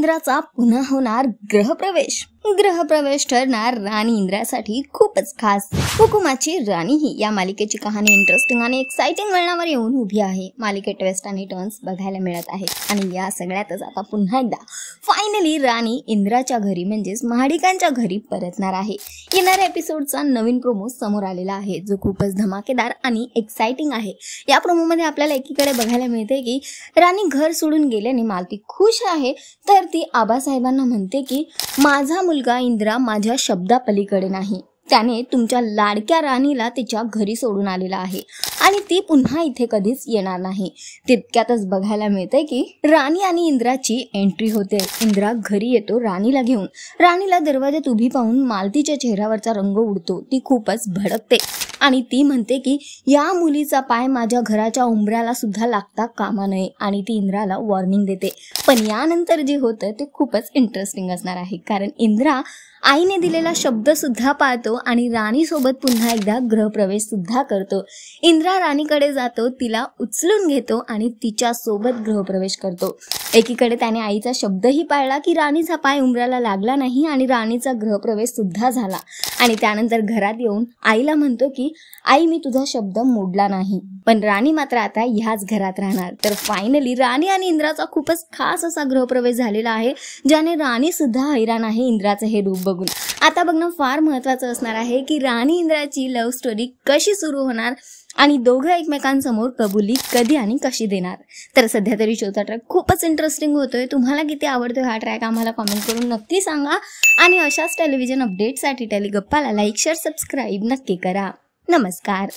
इंद्राचा पुन्हा होणार ग्रहप्रवेश। ग्रहप्रवेश ठरणार राणी इंद्रासाठी खूपच खास। हुकुमाची राणी ही या मालिकेची कहाणी इंटरेस्टिंग आणि एक्साइटिंग वळणावर येऊन उभी आहे। मालिकेत ट्विस्ट आणि टर्न्स बघायला मिळत आहेत आणि या सगळ्यातच आता पुन्हा एकदा फायनली राणी इंद्राच्या घरी म्हणजेच महाडिकांच्या घरी परतणार आहे। येणाऱ्या एपिसोडचा नवीन प्रोमो समोर आलेला आहे जो खूपच धमाकेदार आणि एक्साइटिंग आहे। या प्रोमो मध्ये आपल्याला एकीकडे बघायला मिळते की राणी घर सोडून गेल्याने मालती खुश आहे, तर ती आबासाहेबांना म्हणते की माझा मुलगा इंद्रा माझ्या शब्दापलीकडे नाही, त्याने तुमच्या लाडक्या राणीला तिच्या घरी सोडून आलेला आहे आणि ती पुन्हा इथे कधीच येणार नाही। तितक्यातच बघायला मिळते की राणी आणि इंद्राची एंट्री होते। इंद्रा घरी येतो राणीला घेऊन। राणीला दरवाजात उभी पाहून मालतीच्या चेहऱ्यावरचा रंग उडतो। ती खूपच भडकते आणि ती म्हणते की या मुलीचा पाय माझ्या घराच्या उंबऱ्याला सुद्धा लागता कामा नये आणि ती इंद्राला वॉर्निंग देते। पण यानंतर जे होतं ते खूपच इंटरेस्टिंग असणार आहे, कारण इंद्रा आईने दिलेला शब्द सुद्धा पाळतो आणि राणी सोबत पुन्हा एकदा गृहप्रवेश सुद्धा करतो। इंद्रा राणीकडे जातो, तिला उचलून घेतो आणि तिच्या सोबत गृहप्रवेश करतो। एकीकडे त्याने आईचा शब्दही पाळला की राणीचा पाय उंबऱ्याला लागला नाही आणि राणीचा गृहप्रवेश सुद्धा झाला आणि त्यानंतर घरात येऊन आईला म्हणतो की आई मी तुझा शब्द मोडला नाही, पण राणी मात्र आता ह्याच घरात राहणार। तर फायनली राणी आणि इंद्राचा खूपच खास असा गृहप्रवेश झालेला आहे, ज्याने राणी सुद्धा हैराण आहे इंद्राचं हे रूप बघून। आता बघणं फार महत्त्वाचं असणार आहे की राणी इंद्राची लव्ह स्टोरी कशी सुरू होणार आणि दोघं एकमेकांसमोर कबुली कधी आणि कशी देणार। तर सध्या तरी शोचा ट्रॅक खूपच इंटरेस्टिंग होतोय। तुम्हाला किती आवडतोय हा ट्रॅक आम्हाला कमेंट करून नक्की सांगा आणि अशाच टेलिव्हिजन अपडेटसाठी टेलिगप्पाला लाईक शेअर सबस्क्राईब नक्की करा। नमस्कार।